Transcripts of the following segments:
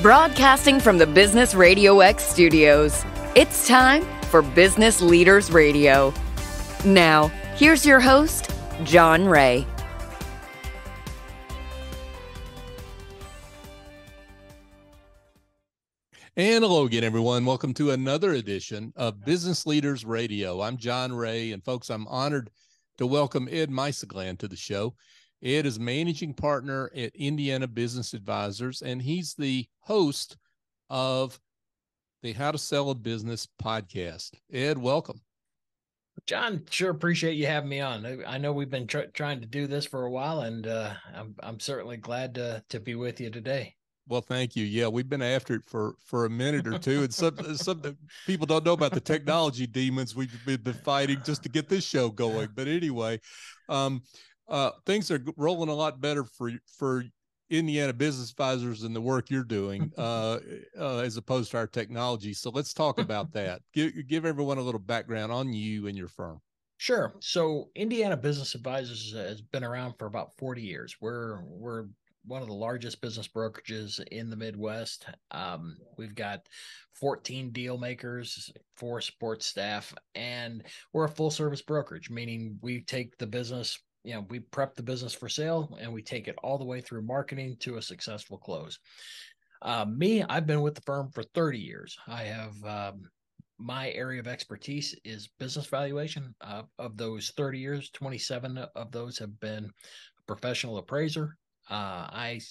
Broadcasting from the Business RadioX studios, it's time for Business Leaders Radio. Now, here's your host, John Ray. And hello again, everyone. Welcome to another edition of Business Leaders Radio. I'm John Ray, and folks, I'm honored to welcome Ed Mysogland to the show. Ed is managing partner at Indiana Business Advisors, and he's the host of the How to Sell a Business podcast. Ed, welcome. John, sure appreciate you having me on. I know we've been trying to do this for a while, and I'm certainly glad to be with you today. Well, thank you. Yeah, we've been after it for a minute or two, and some people don't know about the technology demons we've been fighting just to get this show going. But anyway, things are rolling a lot better for Indiana Business Advisors and the work you're doing as opposed to our technology. So let's talk about that. Give everyone a little background on you and your firm. Sure. So Indiana Business Advisors has been around for about 40 years. We're one of the largest business brokerages in the Midwest. We've got 14 deal makers, 4 support staff, and we're a full service brokerage, meaning we take the business, we prep the business for sale and we take it all the way through marketing to a successful close. I've been with the firm for 30 years. I have, my area of expertise is business valuation. Of those 30 years, 27 of those have been a professional appraiser. I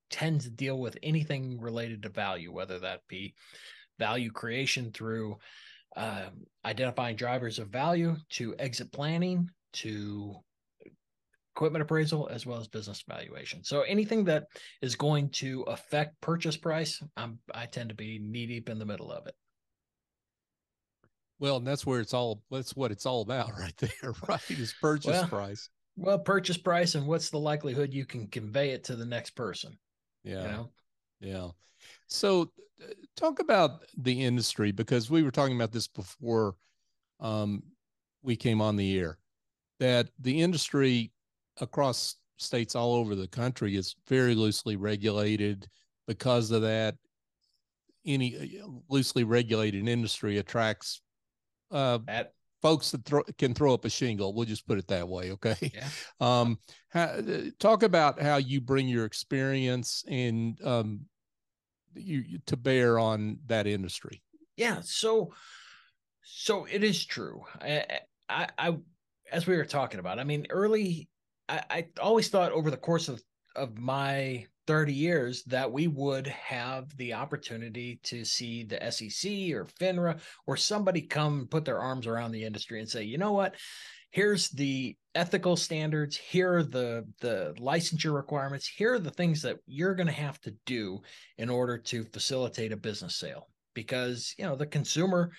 tend to deal with anything related to value, whether that be value creation through identifying drivers of value, to exit planning, to equipment appraisal, as well as business valuation. So anything that is going to affect purchase price, I tend to be knee deep in the middle of it. Well, and that's what it's all about right there, right? Is purchase price. Well, purchase price, and what's the likelihood you can convey it to the next person? Yeah. So talk about the industry, because we were talking about this before we came on the air, that the industry across states all over the country is very loosely regulated. Because of that, any loosely regulated industry attracts folks that can throw up a shingle. We'll just put it that way. Okay. Yeah. Talk about how you bring your experience and you to bear on that industry. Yeah. So it is true. I as we were talking about, I mean, I always thought over the course of my 30 years that we would have the opportunity to see the SEC or FINRA or somebody come put their arms around the industry and say, you know what, here's the ethical standards, here are the licensure requirements, here are the things that you're going to have to do in order to facilitate a business sale. Because, the consumer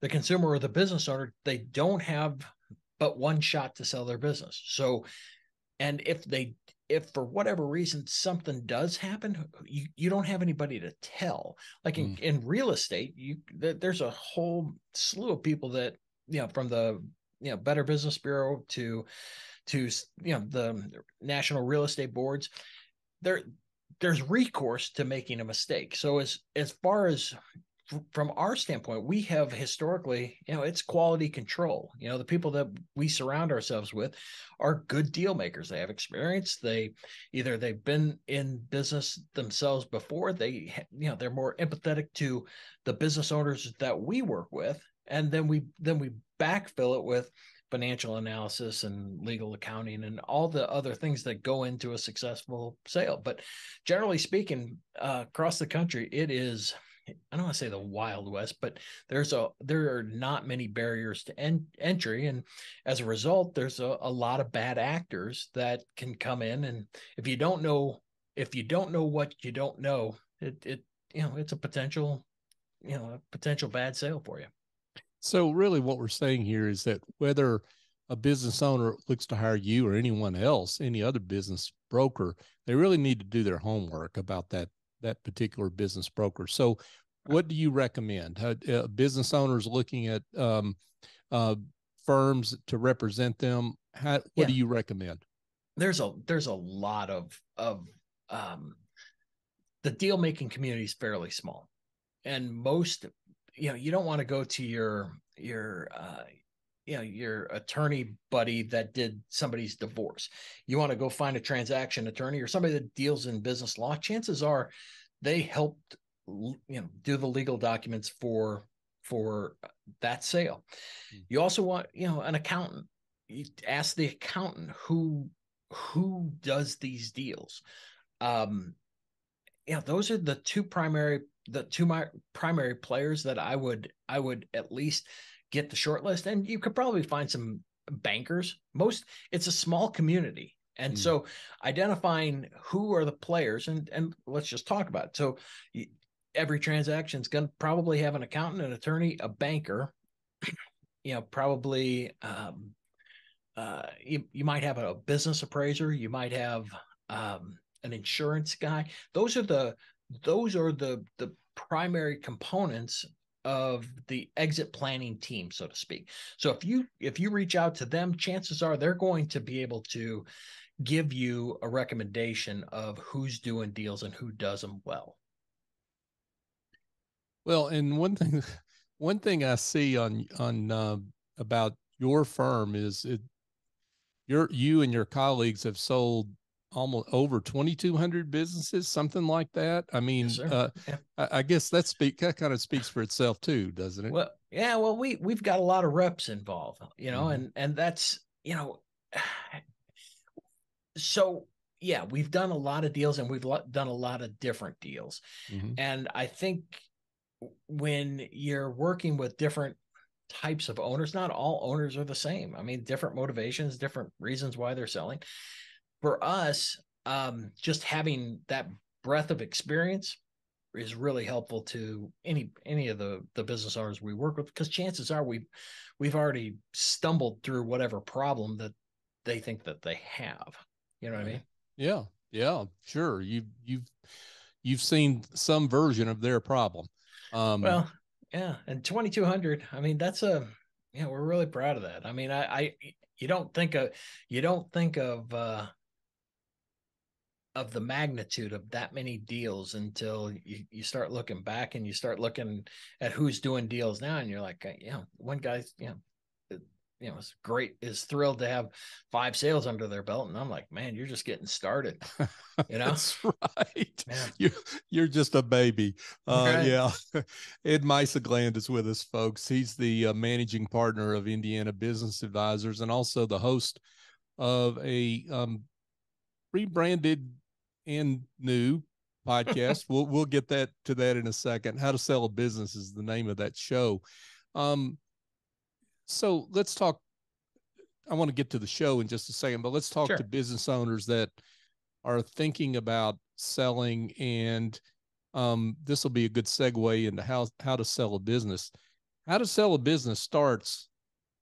or the business owner, they don't have but one shot to sell their business. So, and if for whatever reason something does happen, you don't have anybody to tell. Like in real estate, there's a whole slew of people that, from the Better Business Bureau to the national real estate boards, there's recourse to making a mistake. So as far as from our standpoint, we have historically, it's quality control. The people that we surround ourselves with are good deal makers. They have experience. They've been in business themselves before. They're more empathetic to the business owners that we work with. And then we backfill it with financial analysis and legal accounting and all the other things that go into a successful sale. But generally speaking, across the country, it is, I don't want to say the Wild West, but there are not many barriers to entry. And as a result, there's a lot of bad actors that can come in. And if you don't know what you don't know, it's a potential bad sale for you. So really what we're saying here is that whether a business owner looks to hire you or anyone else, any other business broker, they really need to do their homework about that particular business broker. So what do you recommend? Business owners looking at firms to represent them, what do you recommend? There's a lot of the deal making community is fairly small, and most, you don't want to go to your your attorney buddy that did somebody's divorce. You want to go find a transaction attorney or somebody that deals in business law. Chances are they helped do the legal documents for that sale. You also want an accountant. You ask the accountant who does these deals. Those are the two primary players that I would at least get the short list. And you could probably find some bankers. It's a small community. And so identifying who are the players, and let's just talk about it. So every transaction is going to probably have an accountant, an attorney, a banker, probably you might have a business appraiser. You might have an insurance guy. Those are the primary components of the exit planning team, so to speak. So if you reach out to them, chances are they're going to be able to give you a recommendation of who's doing deals and who does them well. Well, and one thing I see on about your firm is you and your colleagues have sold almost over 2,200 businesses, something like that. I mean, Yes, yeah. I guess that kind of speaks for itself too, doesn't it? Well, yeah. Well, we've got a lot of reps involved, and that's so yeah, we've done a lot of deals and we've done a lot of different deals, and I think when you're working with different types of owners, not all owners are the same. I mean, different motivations, different reasons why they're selling. For us, just having that breadth of experience is really helpful to any of the business owners we work with, because chances are we've already stumbled through whatever problem that they think that they have. You know what I mean? Yeah, sure. You've seen some version of their problem. Well, yeah, and 2,200. I mean, we're really proud of that. I mean, you don't think of the magnitude of that many deals until you start looking back and you start looking at who's doing deals now, and you're like, one guy's is great, is thrilled to have 5 sales under their belt, and I'm like, man, you're just getting started. That's right. Yeah. You're just a baby. Right. Yeah. Ed Mysogland is with us, folks. He's the managing partner of Indiana Business Advisors and also the host of a rebranded and new podcast. We'll get to that in a second. How to Sell a Business is the name of that show. So let's talk. I want to get to the show in just a second, but let's talk to business owners that are thinking about selling, and this will be a good segue into how to sell a business. How to sell a business starts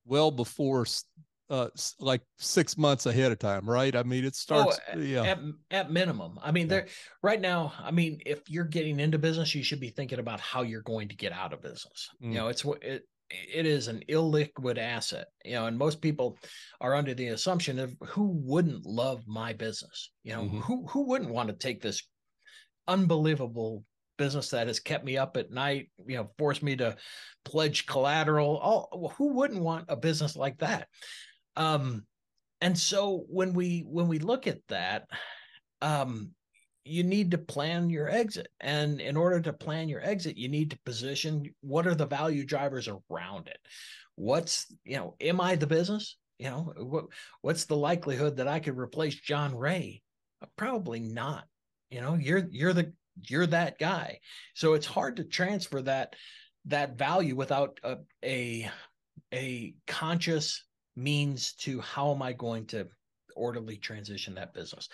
well before like 6 months ahead of time, right? I mean, it starts at minimum. I mean, right now, I mean, if you're getting into business, you should be thinking about how you're going to get out of business. It is an illiquid asset, and most people are under the assumption of who wouldn't love my business, who wouldn't want to take this unbelievable business that has kept me up at night, forced me to pledge collateral. Who wouldn't want a business like that? And so when we look at that, you need to plan your exit. And in order to plan your exit, you need to position what are the value drivers around it. Am I the business? What's the likelihood that I could replace John Ray? Probably not. You're that guy. So it's hard to transfer that value without a conscious means to how am I going to orderly transition that business.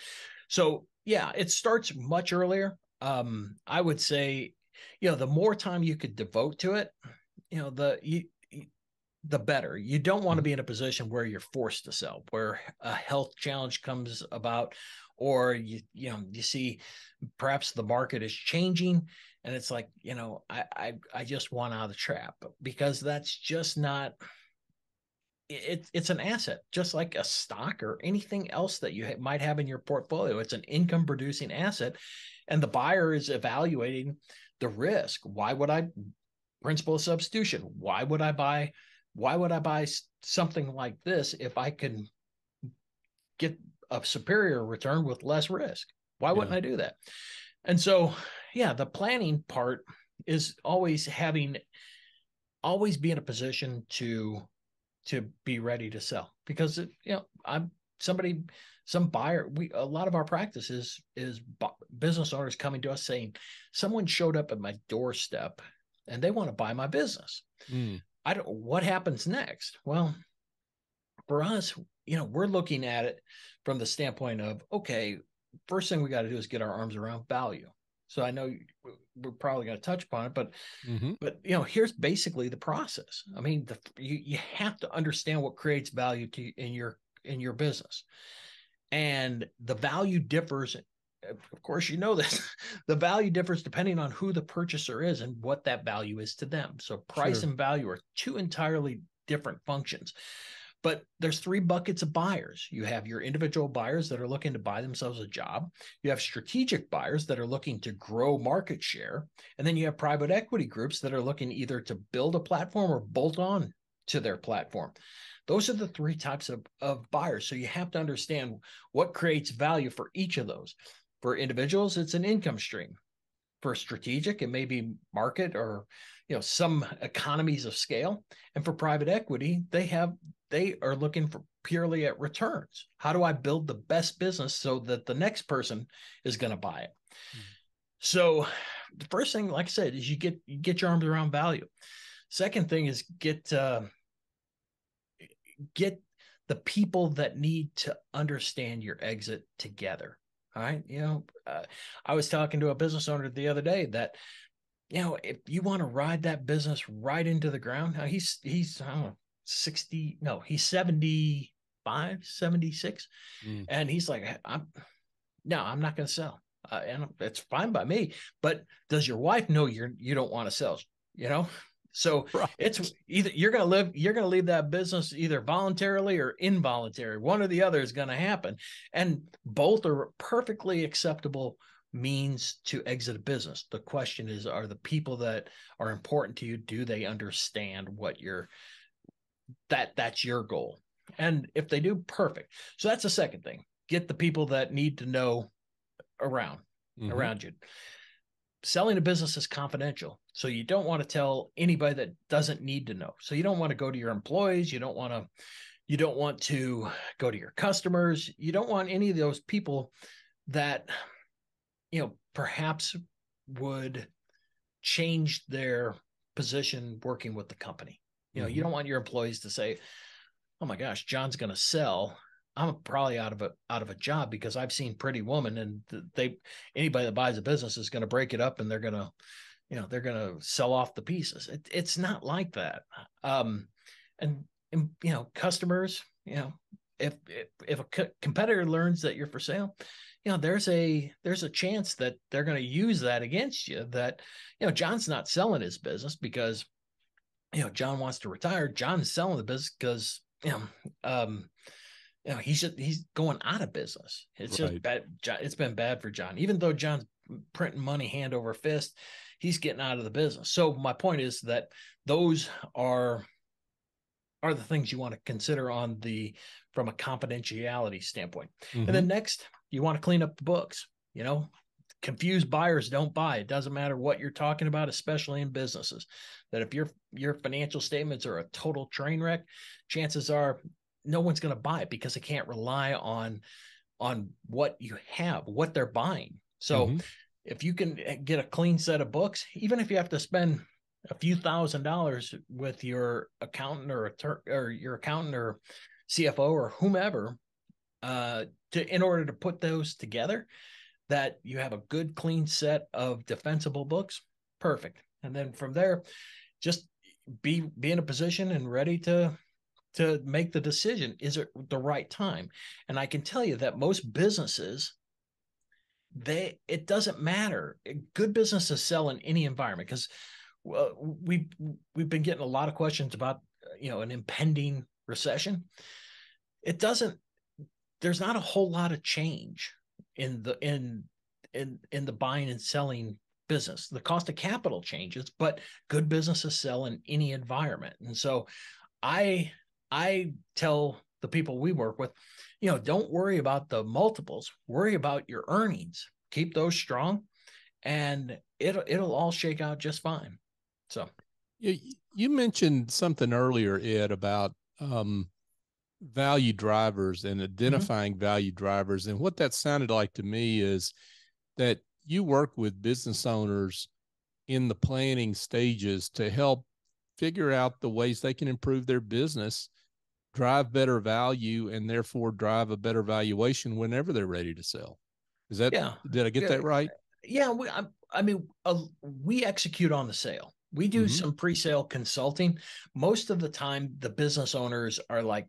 So yeah, it starts much earlier. I would say, the more time you could devote to it, the better. You don't want to be in a position where you're forced to sell, where a health challenge comes about, or you see perhaps the market is changing and it's like, I just want out of the trap, because that's just not it's an asset, just like a stock or anything else that you might have in your portfolio. It's an income producing asset, and the buyer is evaluating the risk. Why would I principal of substitution? Why would I buy something like this if I can get a superior return with less risk? Why wouldn't I do that? And so, yeah, the planning part is always be in a position to be ready to sell, because some buyer, a lot of our practice is business owners coming to us saying, someone showed up at my doorstep and they want to buy my business. What happens next? Well, for us, we're looking at it from the standpoint of, okay, first thing we got to do is get our arms around value. So I know we're probably going to touch upon it, but here's basically the process. I mean, you have to understand what creates value in your business, and the value differs. Of course, this. The value differs depending on who the purchaser is and what that value is to them. So price and value are two entirely different functions. But there's three buckets of buyers. You have your individual buyers that are looking to buy themselves a job. You have strategic buyers that are looking to grow market share. And then you have private equity groups that are looking either to build a platform or bolt on to their platform. Those are the three types of buyers. So you have to understand what creates value for each of those. For individuals, it's an income stream. For strategic, it may be market or some economies of scale. And for private equity, they are looking for purely at returns. How do I build the best business so that the next person is going to buy it? So the first thing, like I said, is you get your arms around value. Second thing is get the people that need to understand your exit together. All right. I was talking to a business owner the other day that, if you want to ride that business right into the ground, he's I don't know, 60, no, he's 75, 76. And he's like, I'm not going to sell. And it's fine by me, but does your wife know you don't want to sell, So It's either you're going to leave that business either voluntarily or involuntary. One or the other is going to happen. And both are perfectly acceptable means to exit a business. The question is, are the people that are important to you, do they understand what that's your goal? And if they do, perfect. So that's the second thing. Get the people that need to know around you. Selling a business is confidential. So you don't want to tell anybody that doesn't need to know. So you don't want to go to your employees. You don't want to go to your customers. You don't want any of those people that, perhaps would change their position working with the company. You don't want your employees to say, oh my gosh, John's going to sell. I'm probably out of a job because I've seen Pretty Woman, and anybody that buys a business is going to break it up and they're going to sell off the pieces. It's not like that. And customers, if a competitor learns that you're for sale, there's a chance that they're going to use that against you, that, John's not selling his business because, John wants to retire. John's selling the business because, he's going out of business. It's just bad. It's been bad for John, even though John's printing money hand over fist, he's getting out of the business. So my point is that those are the things you want to consider from a confidentiality standpoint. And then next, you want to clean up the books. Confused buyers don't buy. It doesn't matter what you're talking about, especially in businesses. That if your financial statements are a total train wreck, chances are no one's going to buy it because they can't rely on what you have, what they're buying. So if you can get a clean set of books, even if you have to spend a few $1,000s with your accountant or your accountant or CFO or whomever, in order to put those together, that you have a good clean set of defensible books, perfect. And then from there, just be in a position and ready to make the decision. Is it the right time? And I can tell you that most businesses, it doesn't matter. Good businesses sell in any environment, because we've been getting a lot of questions about, an impending recession, it doesn't, there's not a whole lot of change in the buying and selling business. The cost of capital changes, but good businesses sell in any environment. And so I tell the people we work with, don't worry about the multiples, worry about your earnings. Keep those strong, and it'll all shake out just fine. So you mentioned something earlier, Ed, about value drivers and identifying value drivers. And what that sounded like to me is that you work with business owners in the planning stages to help figure out the ways they can improve their business, drive better value, and therefore drive a better valuation whenever they're ready to sell. Is that, did I get that right? Yeah. We execute on the sale. We do some pre-sale consulting. Most of the time, the business owners are like,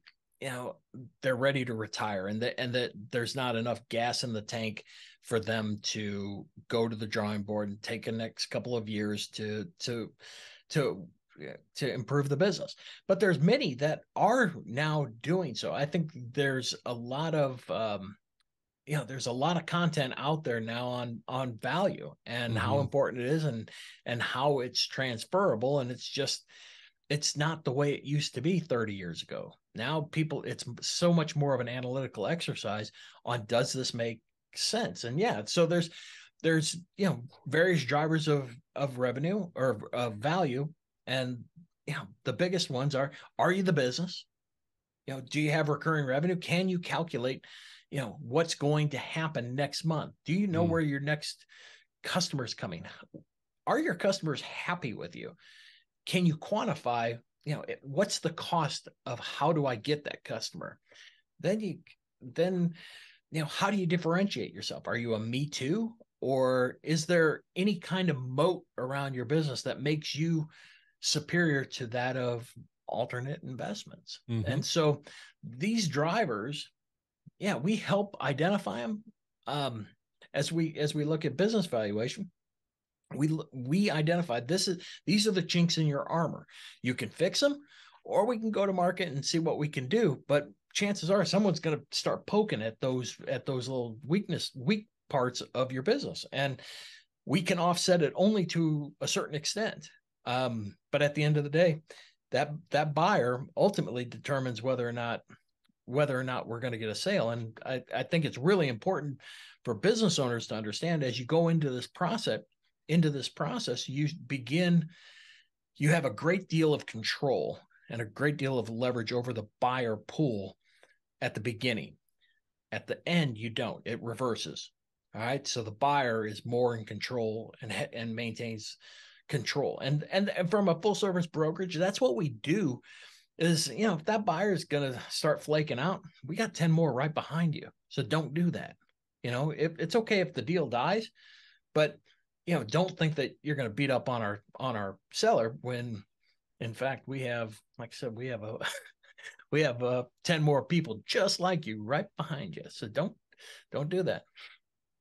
they're ready to retire, and that there's not enough gas in the tank for them to go to the drawing board and take the next couple of years to improve the business. But there's many that are now doing so. I think there's a lot of there's a lot of content out there now on value and how important it is, and how it's transferable. And it's not the way it used to be 30 years ago. Now it's so much more of an analytical exercise on, does this make sense? And so there's various drivers of revenue or of value. And the biggest ones are you the business? Do you have recurring revenue? Can you calculate what's going to happen next month? Do you know where your next customer is coming? Are your customers happy with you? Can you quantify, what's the cost of how do I get that customer? Then how do you differentiate yourself? Are you a me too? Or is there any kind of moat around your business that makes you superior to that of alternate investments? And so these drivers, we help identify them. As we look at business valuation, we identify these are the chinks in your armor. You can fix them, or we can go to market and see what we can do. But chances are someone's going to start poking at those little weak parts of your business, and we can offset it only to a certain extent. But at the end of the day, that buyer ultimately determines whether or not we're going to get a sale. And I think it's really important for business owners to understand, as you go into this process, you have a great deal of control and a great deal of leverage over the buyer pool at the beginning. At the end, you don't. It reverses. All right. So the buyer is more in control and maintains control. And from a full service brokerage, that's what we do. Is, if that buyer is going to start flaking out, we got 10 more right behind you. So don't do that. It's okay if the deal dies, but don't think that you're going to beat up on our seller when, in fact, we have, like I said, we have 10 more people just like you right behind you. So don't do that.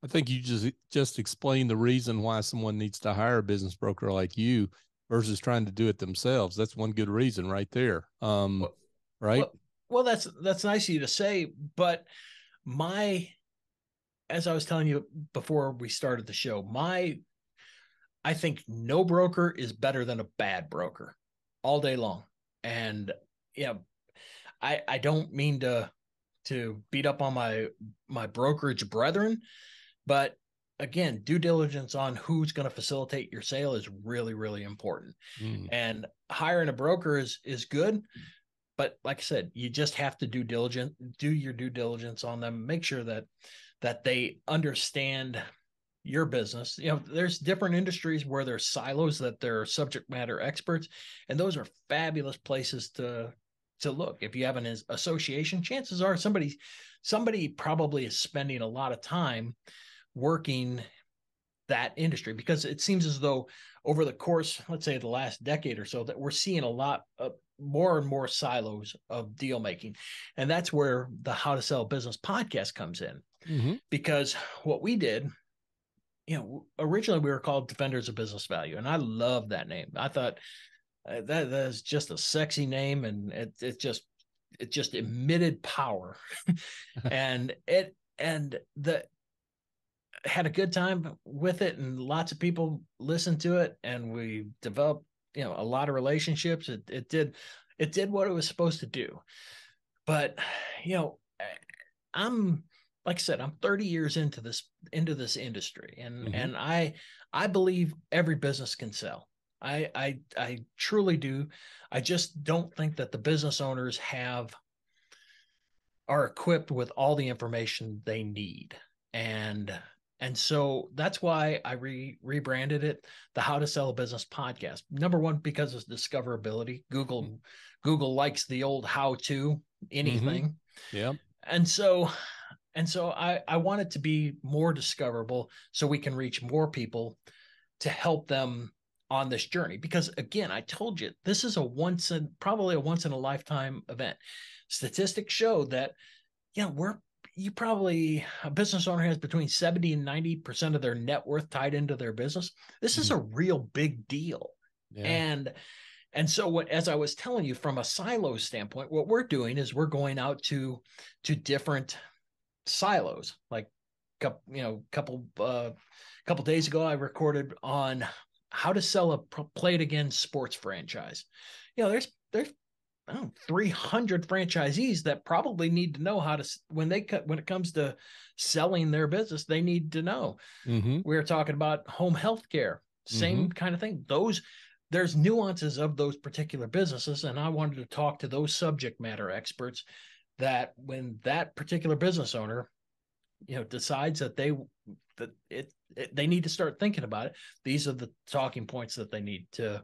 I think you just explained the reason why someone needs to hire a business broker like you versus trying to do it themselves. That's one good reason right there. Right. Well, that's nice of you to say, but as I was telling you before we started the show, I think no broker is better than a bad broker all day long. And I don't mean to beat up on my brokerage brethren, but again, due diligence on who's going to facilitate your sale is really, really important. And hiring a broker is good, but like I said, you just have to do your due diligence on them. Make sure that they understand your business. There's different industries where there's silos that they're subject matter experts, and those are fabulous places to look. If you have an association, chances are somebody probably is spending a lot of time working that industry, because it seems as though over the course, let's say the last decade or so, that we're seeing a lot of more and more silos of deal making. And that's where the How to Sell Business podcast comes in, because what we did, originally we were called Defenders of Business Value. And I love that name. I thought that is just a sexy name, and it just it just emitted power, and the had a good time with it, and lots of people listened to it, and we developed, a lot of relationships. It did what it was supposed to do. But, I'm, like I said, I'm 30 years into this industry, and I believe every business can sell. I truly do. I just don't think that the business owners are equipped with all the information they need. And so that's why I rebranded it the How to Sell a Business podcast. Number one, because of discoverability. Google likes the old how to anything. Yeah. And so I want it to be more discoverable so we can reach more people to help them on this journey. Because again, I told you, this is probably a once in a lifetime event. Statistics show that, a business owner has between 70 and 90% of their net worth tied into their business. This is a real big deal. Yeah. And so as I was telling you, from a silo standpoint, what we're doing is we're going out to different silos. Like, couple days ago, I recorded on how to sell a play it again sports franchise. There's 300 franchisees that probably need to know how to, when it comes to selling their business, they need to know. We're talking about home health care, same kind of thing. There's nuances of those particular businesses, and I wanted to talk to those subject matter experts that when that particular business owner, decides that they need to start thinking about it, these are the talking points that they need to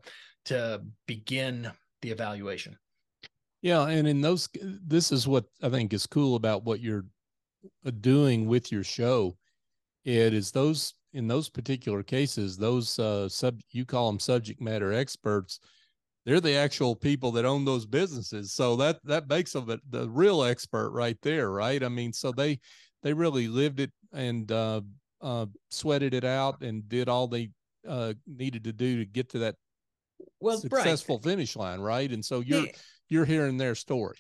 begin the evaluation. Yeah. And this is what I think is cool about what you're doing with your show. It is in those particular cases, those you call them subject matter experts, they're the actual people that own those businesses. So that makes them the real expert right there. Right. I mean, so they really lived it and sweated it out and did all they needed to do to get to that successful finish line. Right. And so you're hearing their story.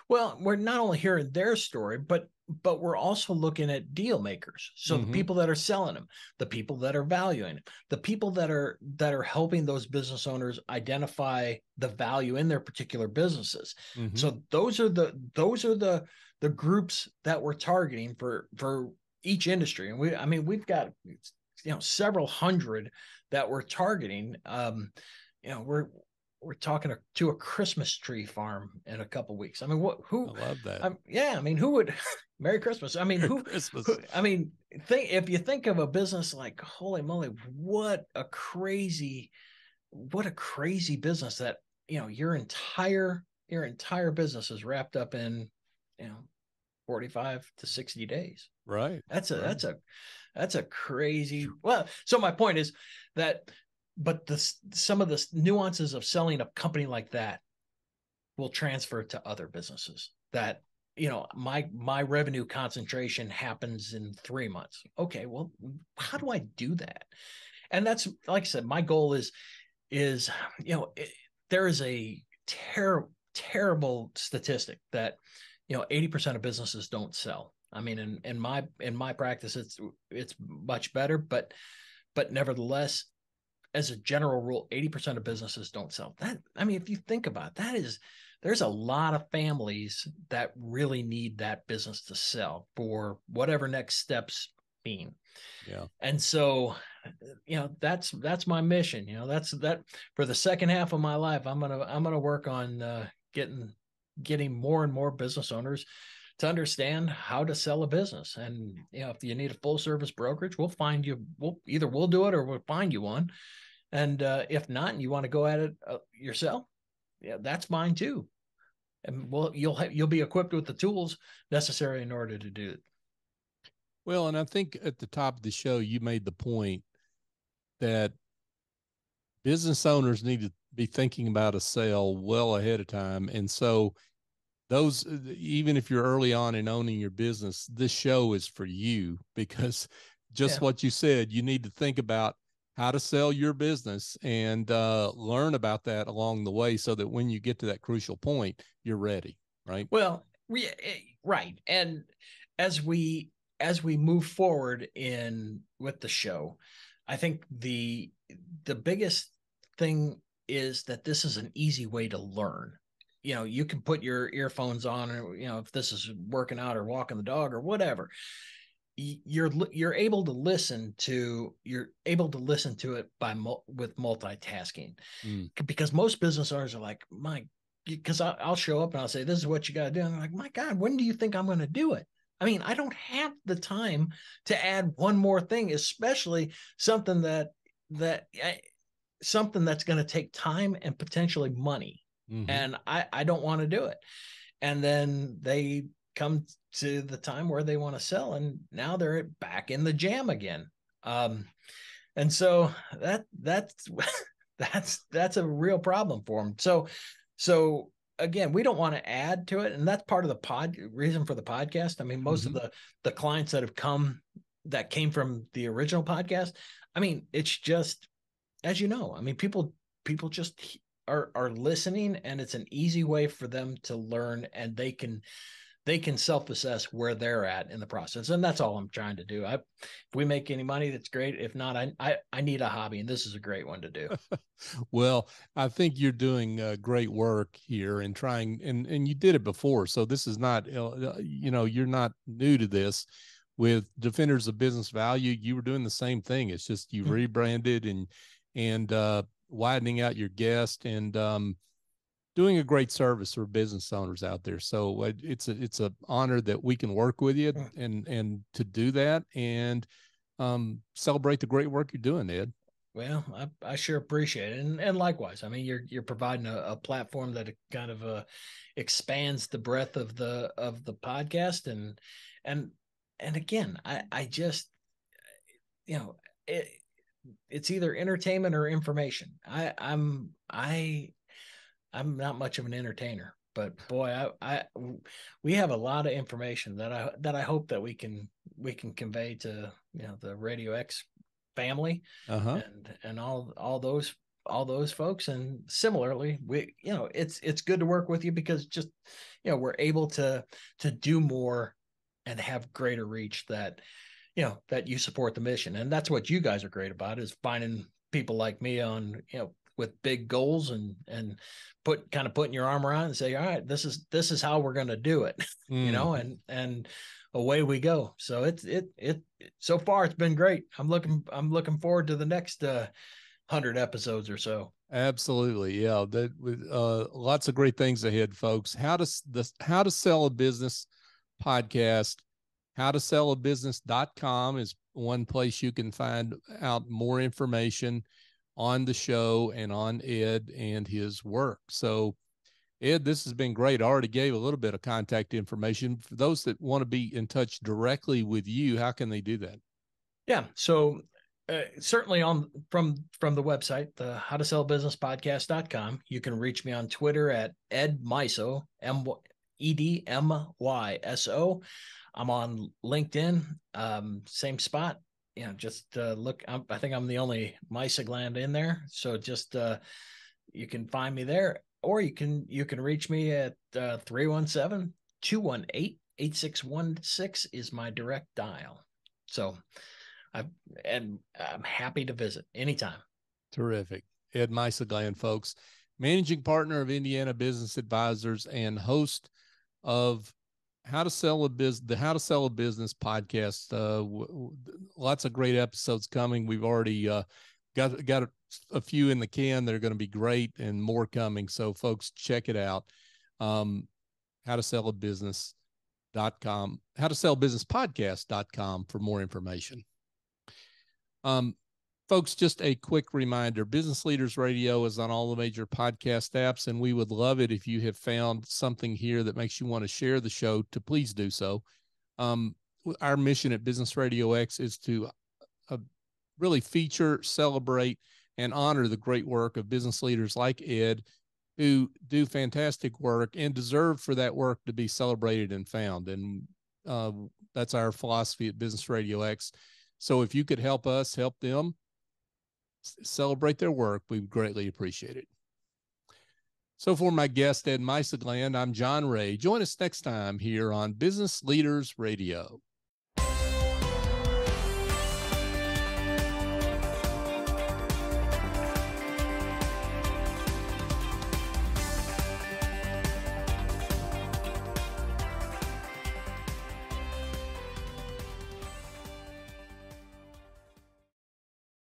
Well, we're not only hearing their story, but we're also looking at deal makers. So the people that are selling them, the people that are valuing them, the people that are helping those business owners identify the value in their particular businesses. So those are the groups that we're targeting for each industry. And we've got several hundred that we're targeting. We're talking to a Christmas tree farm in a couple of weeks. I love that. Who would Merry Christmas? Christmas. If you think of a business like, holy moly, what a crazy business that, your entire business is wrapped up in, 45 to 60 days. Right. That's a crazy, so my point is that, but some of the nuances of selling a company like that will transfer to other businesses that, my revenue concentration happens in 3 months. Okay, well, how do I do that? And that's, like I said, my goal is, there is a terrible statistic that, 80% of businesses don't sell. In my practice, it's much better, but nevertheless, as a general rule, 80% of businesses don't sell. If you think about it, there's a lot of families that really need that business to sell for whatever next steps mean. Yeah. And so, that's my mission. That's for the second half of my life. I'm gonna work on getting more and more business owners to understand how to sell a business. And, if you need a full service brokerage, we'll find you. We'll do it or we'll find you one. And if not, and you want to go at it yourself, that's fine too. And you'll be equipped with the tools necessary in order to do it. Well, and I think at the top of the show, you made the point that business owners need to be thinking about a sale well ahead of time. And so even if you're early on in owning your business, this show is for you, because just what you said, you need to think about how to sell your business and learn about that along the way so that when you get to that crucial point, you're ready. right? Well, right. And as we move forward with the show, I think the biggest thing is that this is an easy way to learn. You can put your earphones on, or if this is working out or walking the dog or whatever, you're able to listen to it with multitasking. Because most business owners are like, because I'll show up and I'll say, this is what you got to do. And I'm like, my God, when do you think I'm going to do it? I mean, I don't have the time to add one more thing, especially something something that's going to take time and potentially money. And I don't want to do it. And then they come to the time where they want to sell, and now they're back in the jam again. And so that's that's a real problem for them. So again, we don't want to add to it, and that's part of the reason for the podcast. I mean, most of the clients that came from the original podcast, I mean, it's just, as you know, I mean, people just are listening, and it's an easy way for them to learn, and they can self-assess where they're at in the process. And that's all I'm trying to do. If we make any money, that's great. If not, I need a hobby, and this is a great one to do. Well, I think you're doing great work here and trying, and you did it before. So this is not, you're not new to this. With Defenders of Business Value, you were doing the same thing. It's just you rebranded and widening out your guest and doing a great service for business owners out there. So it's an honor that we can work with you and to do that and celebrate the great work you're doing, Ed. Well, I sure appreciate it. And likewise, I mean, you're providing a platform that kind of expands the breadth of the podcast. And again, I just, it's either entertainment or information. I'm not much of an entertainer, but boy, we have a lot of information that I hope that we can convey to the Radio X family and all those folks. And similarly, it's good to work with you because just we're able to do more and have greater reach that you support the mission. And that's what you guys are great about, is finding people like me on with big goals and putting your arm around and say, all right, this is how we're going to do it, and away we go. So it so far it's been great. I'm looking forward to the next 100 episodes or so. Absolutely. Yeah. Lots of great things ahead, folks. How to Sell a Business podcast. howtossellabusiness.com is one place you can find out more information on the show and on Ed and his work. So Ed, this has been great. I already gave a little bit of contact information. For those that want to be in touch directly with you, how can they do that? Yeah. So certainly from the website, the howtosellbusinesspodcast.com, you can reach me on Twitter at Ed Myso, EDMYSO. I'm on LinkedIn, same spot. Just look. I think I'm the only Mysogland in there. So just you can find me there, or you can reach me at 317-218-8616 is my direct dial. So I'm happy to visit anytime. Terrific. Ed Mysogland, folks, managing partner of Indiana Business Advisors and host of the How to Sell a Business podcast. Lots of great episodes coming. We've already got a few in the can that are going to be great, and more coming. So folks, check it out. howtosellbusiness.com, howtosellbusinesspodcast.com for more information. Folks, just a quick reminder, Business Leaders Radio is on all the major podcast apps, and we would love it if you have found something here that makes you want to share the show, to please do so. Our mission at Business RadioX is to really feature, celebrate, and honor the great work of business leaders like Ed, who do fantastic work and deserve for that work to be celebrated and found. And that's our philosophy at Business RadioX. So if you could help us help them celebrate their work, we would greatly appreciate it. So for my guest, Ed Mysogland, I'm John Ray. Join us next time here on Business Leaders Radio.